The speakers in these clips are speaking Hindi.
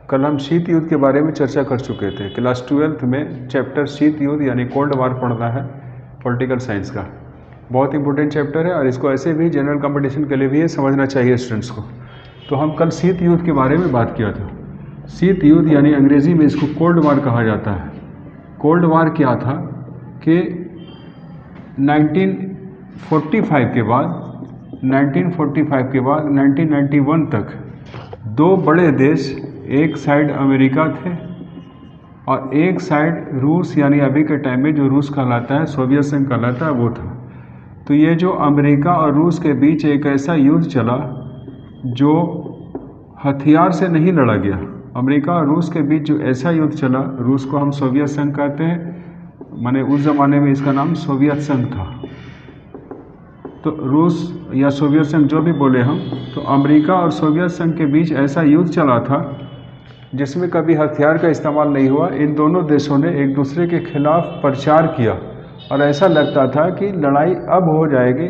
कल हम शीत युद्ध के बारे में चर्चा कर चुके थे। क्लास 12th में चैप्टर शीत युद्ध यानी कोल्ड वार पढ़ना है पॉलिटिकल साइंस का। बहुत इंपॉर्टेंट चैप्टर है और इसको ऐसे भी जनरल कंपटीशन के लिए भी ये समझना चाहिए स्टूडेंट्स को। तो हम कल शीत युद्ध के बारे में बात किया था। शीत युद्ध यानी अंग्रेजी में इसको कोल्ड वार कहा जाता है। कोल्ड वार क्या था कि 1945 के बाद 1991 तक दो बड़े देश, एक साइड अमेरिका थे और एक साइड रूस, यानी अभी के टाइम में जो रूस कहलाता है, सोवियत संघ कहलाता है, वो था। तो ये जो अमेरिका और रूस के बीच एक ऐसा युद्ध चला जो हथियार से नहीं लड़ा गया। अमेरिका और रूस के बीच जो ऐसा युद्ध चला, रूस को हम सोवियत संघ कहते हैं, माने उस ज़माने में इसका नाम सोवियत संघ था। तो रूस या सोवियत संघ जो भी बोले हम, तो अमेरिका और सोवियत संघ के बीच ऐसा युद्ध चला था जिसमें कभी हथियार का इस्तेमाल नहीं हुआ। इन दोनों देशों ने एक दूसरे के खिलाफ प्रचार किया और ऐसा लगता था कि लड़ाई अब हो जाएगी।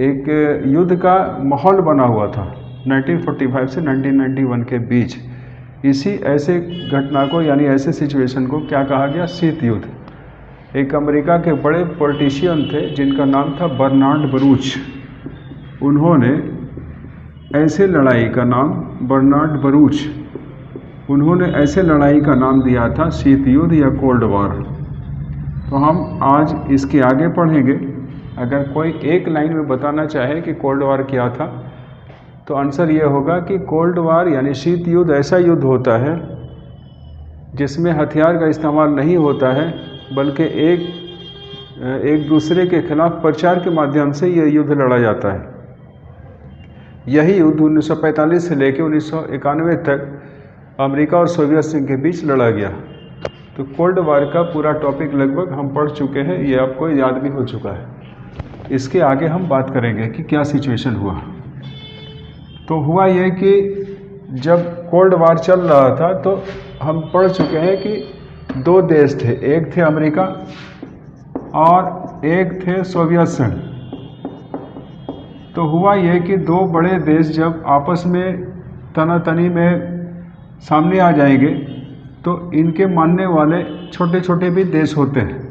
एक युद्ध का माहौल बना हुआ था 1945 से 1991 के बीच। इसी ऐसे घटना को यानी ऐसे सिचुएशन को क्या कहा गया? शीत युद्ध। एक अमेरिका के बड़े पॉलिटिशियन थे जिनका नाम था बर्नार्ड बरूच। उन्होंने ऐसे लड़ाई का नाम ऐसे लड़ाई का नाम दिया था शीत युद्ध या कोल्ड वार। तो हम आज इसके आगे पढ़ेंगे। अगर कोई एक लाइन में बताना चाहे कि कोल्ड वार क्या था, तो आंसर ये होगा कि कोल्ड वार यानी शीत युद्ध ऐसा युद्ध होता है जिसमें हथियार का इस्तेमाल नहीं होता है, बल्कि एक दूसरे के खिलाफ प्रचार के माध्यम से यह युद्ध लड़ा जाता है। यही युद्ध 1945 से लेकर 1991 तक अमेरिका और सोवियत संघ के बीच लड़ा गया। तो कोल्ड वार का पूरा टॉपिक लगभग हम पढ़ चुके हैं, ये आपको याद भी हो चुका है। इसके आगे हम बात करेंगे कि क्या सिचुएशन हुआ। तो हुआ ये कि जब कोल्ड वार चल रहा था तो हम पढ़ चुके हैं कि दो देश थे, एक थे अमेरिका और एक थे सोवियत संघ। तो हुआ ये कि दो बड़े देश जब आपस में तनातनी में सामने आ जाएंगे तो इनके मानने वाले छोटे छोटे भी देश होते हैं।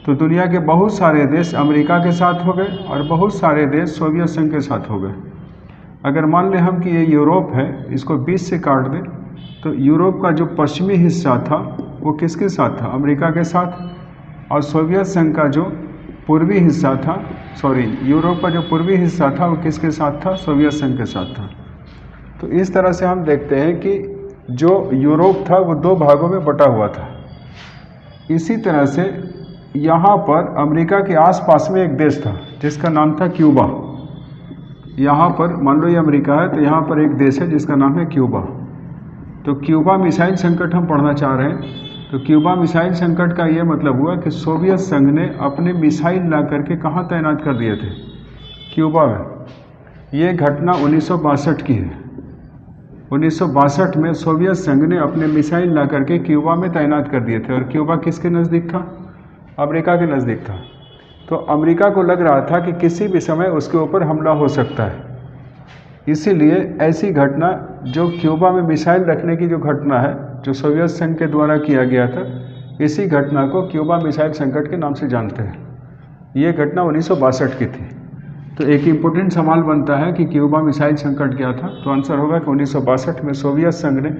तो दुनिया के बहुत सारे देश अमेरिका के साथ हो गए और बहुत सारे देश सोवियत संघ के साथ हो गए। अगर मान लें हम कि ये यूरोप है, इसको 20 से काट दें, तो यूरोप का जो पश्चिमी हिस्सा था वो किसके साथ था? अमेरिका के साथ। और सोवियत संघ का जो पूर्वी हिस्सा था, यूरोप का जो पूर्वी हिस्सा था वो किसके साथ था? सोवियत संघ के साथ था। तो इस तरह से हम देखते हैं कि जो यूरोप था वो दो भागों में बटा हुआ था। इसी तरह से यहाँ पर अमेरिका के आसपास में एक देश था जिसका नाम था क्यूबा। यहाँ पर मान लो ये अमेरिका है, तो यहाँ पर एक देश है जिसका नाम है क्यूबा। तो क्यूबा मिसाइल संकट हम पढ़ना चाह रहे हैं। तो क्यूबा मिसाइल संकट का ये मतलब हुआ कि सोवियत संघ ने अपने मिसाइल ला करके कहाँ तैनात कर दिए थे? क्यूबा में। ये घटना 1962 की है। 1962 में सोवियत संघ ने अपने मिसाइल ला करके क्यूबा में तैनात कर दिए थे। और क्यूबा किसके नज़दीक था? अमेरिका के नज़दीक था। तो अमेरिका को लग रहा था कि किसी भी समय उसके ऊपर हमला हो सकता है। इसीलिए ऐसी घटना, जो क्यूबा में मिसाइल रखने की जो घटना है, जो सोवियत संघ के द्वारा किया गया था, इसी घटना को क्यूबा मिसाइल संकट के नाम से जानते हैं। ये घटना 1962 की थी। तो एक इम्पोर्टेंट सवाल बनता है कि क्यूबा मिसाइल संकट क्या था? तो आंसर होगा कि 1962 में सोवियत संघ ने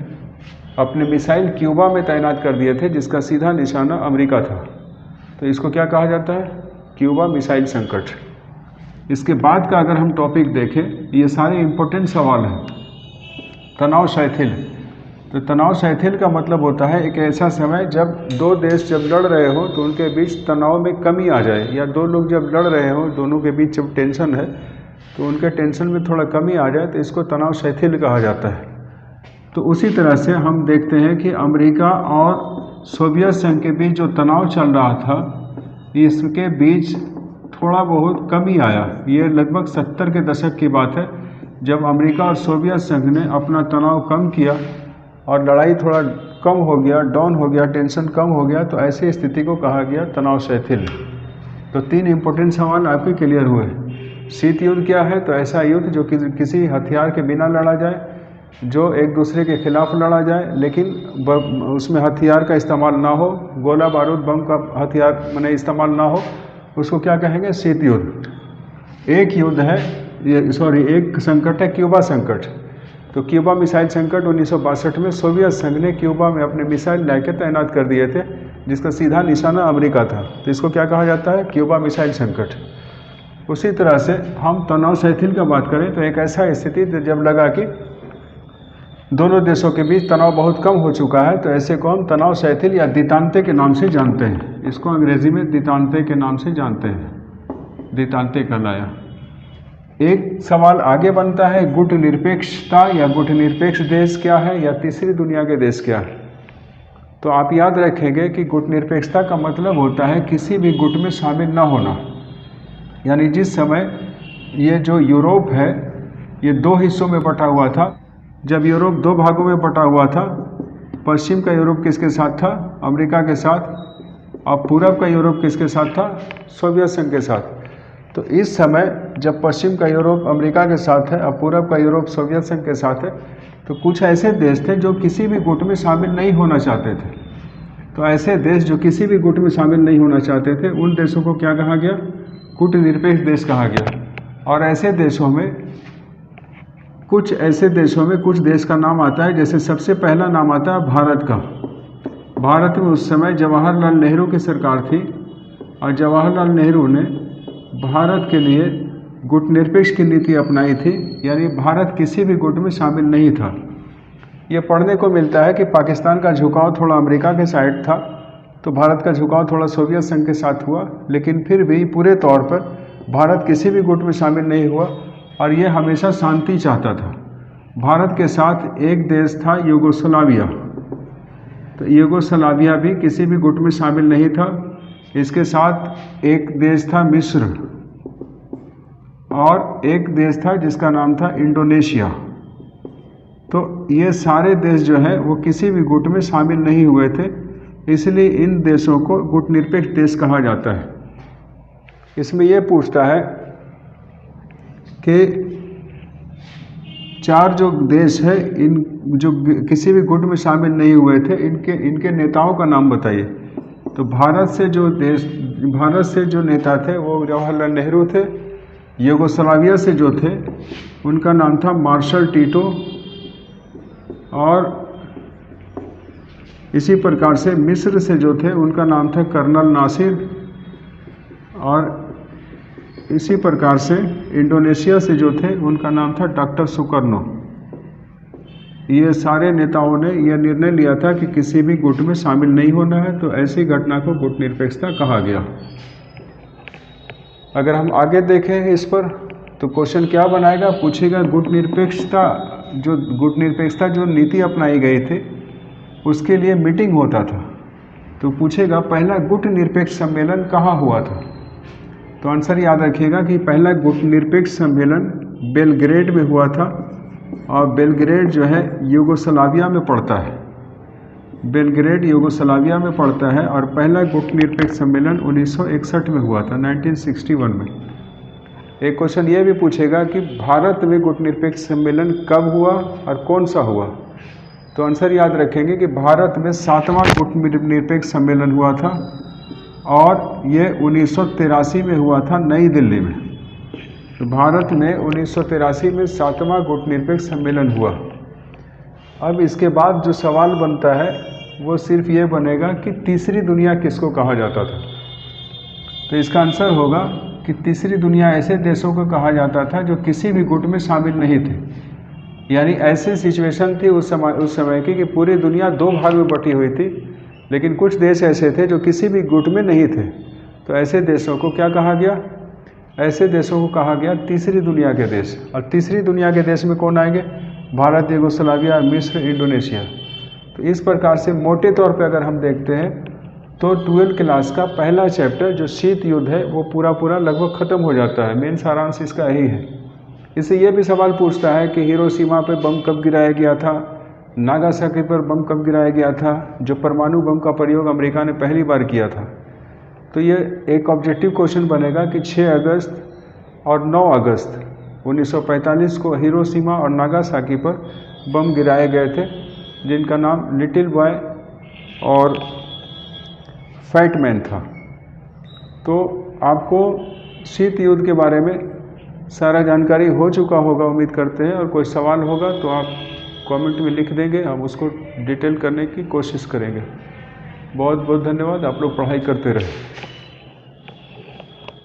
अपने मिसाइल क्यूबा में तैनात कर दिए थे, जिसका सीधा निशाना अमेरिका था। तो इसको क्या कहा जाता है? क्यूबा मिसाइल संकट। इसके बाद का अगर हम टॉपिक देखें, ये सारे इम्पोर्टेंट सवाल हैं। तनाव शिथिल। तो तनाव शिथिल का मतलब होता है एक ऐसा समय जब दो देश जब लड़ रहे हो तो उनके बीच तनाव में कमी आ जाए, या दो लोग जब लड़ रहे हो, दोनों के बीच जब टेंशन है तो उनके टेंशन में थोड़ा कमी आ जाए, तो इसको तनाव शिथिल कहा जाता है। तो उसी तरह से हम देखते हैं कि अमेरिका और सोवियत संघ के बीच जो तनाव चल रहा था, इसके बीच थोड़ा बहुत कमी आया। ये लगभग 70 के दशक की बात है, जब अमेरिका और सोवियत संघ ने अपना तनाव कम किया और लड़ाई थोड़ा कम हो गया, डाउन हो गया, टेंशन कम हो गया, तो ऐसी स्थिति को कहा गया तनाव शिथिल। तो 3 इम्पोर्टेंट सवाल आपके क्लियर हुए। शीत युद्ध क्या है? तो ऐसा युद्ध जो किसी हथियार के बिना लड़ा जाए। जो एक दूसरे के खिलाफ लड़ा जाए, लेकिन उसमें हथियार का इस्तेमाल ना हो, गोला बारूद बम का हथियार माने इस्तेमाल ना हो, उसको क्या कहेंगे? शीत युद्ध। एक युद्ध है ये, सॉरी, एक संकट है क्यूबा संकट। तो क्यूबा मिसाइल संकट 1962 में सोवियत संघ ने क्यूबा में अपने मिसाइल लाके तैनात कर दिए थे, जिसका सीधा निशाना अमेरिका था। तो इसको क्या कहा जाता है? क्यूबा मिसाइल संकट। उसी तरह से हम तनाव शिथिल का बात करें तो एक ऐसा स्थिति जब लगा कि दोनों देशों के बीच तनाव बहुत कम हो चुका है, तो ऐसे को हम तनाव शिथिल या दितांते के नाम से जानते हैं। इसको अंग्रेजी में दितांते के नाम से जानते हैं, दितांते कहलाया। एक सवाल आगे बनता है, गुट निरपेक्षता या गुट निरपेक्ष देश क्या है, या तीसरी दुनिया के देश क्या है? तो आप याद रखेंगे कि गुट निरपेक्षता का मतलब होता है किसी भी गुट में शामिल ना होना। यानी जिस समय ये जो यूरोप है ये दो हिस्सों में बटा हुआ था, जब यूरोप दो भागों में बटा हुआ था, पश्चिम का यूरोप किसके साथ था? अमेरिका के साथ, और पूरब का यूरोप किसके साथ था? सोवियत संघ के साथ। तो इस समय जब पश्चिम का यूरोप अमेरिका के साथ है और पूरब का यूरोप सोवियत संघ के साथ है, तो कुछ ऐसे देश थे जो किसी भी गुट में शामिल नहीं होना चाहते थे। तो ऐसे देश जो किसी भी गुट में शामिल नहीं होना चाहते थे, उन देशों को क्या कहा गया? गुट निरपेक्ष देश कहा गया। और ऐसे देशों में कुछ देश का नाम आता है, जैसे सबसे पहला नाम आता है भारत का। भारत में उस समय जवाहरलाल नेहरू की सरकार थी, और जवाहरलाल नेहरू ने भारत के लिए गुट निरपेक्ष की नीति अपनाई थी, यानी भारत किसी भी गुट में शामिल नहीं था। ये पढ़ने को मिलता है कि पाकिस्तान का झुकाव थोड़ा अमेरिका के साइड था, तो भारत का झुकाव थोड़ा सोवियत संघ के साथ हुआ, लेकिन फिर भी पूरे तौर पर भारत किसी भी गुट में शामिल नहीं हुआ, और ये हमेशा शांति चाहता था। भारत के साथ एक देश था यूगोस्लाविया, तो यूगोस्लाविया भी किसी भी गुट में शामिल नहीं था। इसके साथ एक देश था मिस्र, और एक देश था जिसका नाम था इंडोनेशिया। तो ये सारे देश जो है वो किसी भी गुट में शामिल नहीं हुए थे, इसलिए इन देशों को गुट निरपेक्ष देश कहा जाता है। इसमें यह पूछता है कि चार जो देश है, इन जो किसी भी गुट में शामिल नहीं हुए थे, इनके नेताओं का नाम बताइए। तो भारत से जो नेता थे वो जवाहरलाल नेहरू थे। यूगोस्लाविया से जो थे उनका नाम था मार्शल टीटो, और इसी प्रकार से मिस्र से जो थे उनका नाम था कर्नल नासिर, और इसी प्रकार से इंडोनेशिया से जो थे उनका नाम था डॉक्टर सुकर्नो। ये सारे नेताओं ने यह निर्णय लिया था कि किसी भी गुट में शामिल नहीं होना है, तो ऐसी घटना को गुट निरपेक्षता कहा गया। अगर हम आगे देखें इस पर, तो क्वेश्चन क्या बनाएगा? पूछेगा गुट निरपेक्षता जो नीति अपनाई गई थी उसके लिए मीटिंग होता था, तो पूछेगा पहला गुट निरपेक्ष सम्मेलन कहाँ हुआ था? तो आंसर याद रखिएगा कि पहला गुट निरपेक्ष सम्मेलन बेलग्रेड में हुआ था, और बेलग्रेड जो है यूगोस्लाविया में पड़ता है। बेलग्रेड यूगोस्लाविया में पड़ता है, और पहला गुट निरपेक्ष सम्मेलन 1961 में हुआ था, 1961 में। एक क्वेश्चन ये भी पूछेगा कि भारत में गुट निरपेक्ष सम्मेलन कब हुआ और कौन सा हुआ? तो आंसर याद रखेंगे कि भारत में 7वां गुट निरपेक्ष सम्मेलन हुआ था, और ये 1983 में हुआ था नई दिल्ली में। तो भारत में 1983 में 7वां गुट निरपेक्ष सम्मेलन हुआ। अब इसके बाद जो सवाल बनता है वो सिर्फ ये बनेगा कि तीसरी दुनिया किसको कहा जाता था? तो इसका आंसर होगा कि तीसरी दुनिया ऐसे देशों को कहा जाता था जो किसी भी गुट में शामिल नहीं थे। यानी ऐसी सिचुएशन थी उस समय की कि पूरी दुनिया दो भाग में बटी हुई थी, लेकिन कुछ देश ऐसे थे जो किसी भी गुट में नहीं थे। तो ऐसे देशों को क्या कहा गया? ऐसे देशों को कहा गया तीसरी दुनिया के देश। और तीसरी दुनिया के देश में कौन आएंगे? भारत, यूगोस्लाविया, मिस्र, इंडोनेशिया। तो इस प्रकार से मोटे तौर पे अगर हम देखते हैं तो 12वीं क्लास का पहला चैप्टर जो शीत युद्ध है वो पूरा लगभग ख़त्म हो जाता है। मेन सारांश इसका यही है। इससे ये भी सवाल पूछता है कि हिरोशिमा पे बम कब गिराया गया था, नागासाकी पर बम कब गिराया गया था, जो परमाणु बम का प्रयोग अमेरिका ने पहली बार किया था। तो ये एक ऑब्जेक्टिव क्वेश्चन बनेगा कि 6 अगस्त और 9 अगस्त 1945 को हिरोशिमा और नागासाकी पर बम गिराए गए थे, जिनका नाम लिटिल बॉय और फैट मैन था। तो आपको शीत युद्ध के बारे में सारा जानकारी हो चुका होगा उम्मीद करते हैं, और कोई सवाल होगा तो आप कमेंट में लिख देंगे, हम उसको डिटेल करने की कोशिश करेंगे। बहुत बहुत धन्यवाद। आप लोग पढ़ाई करते रहें।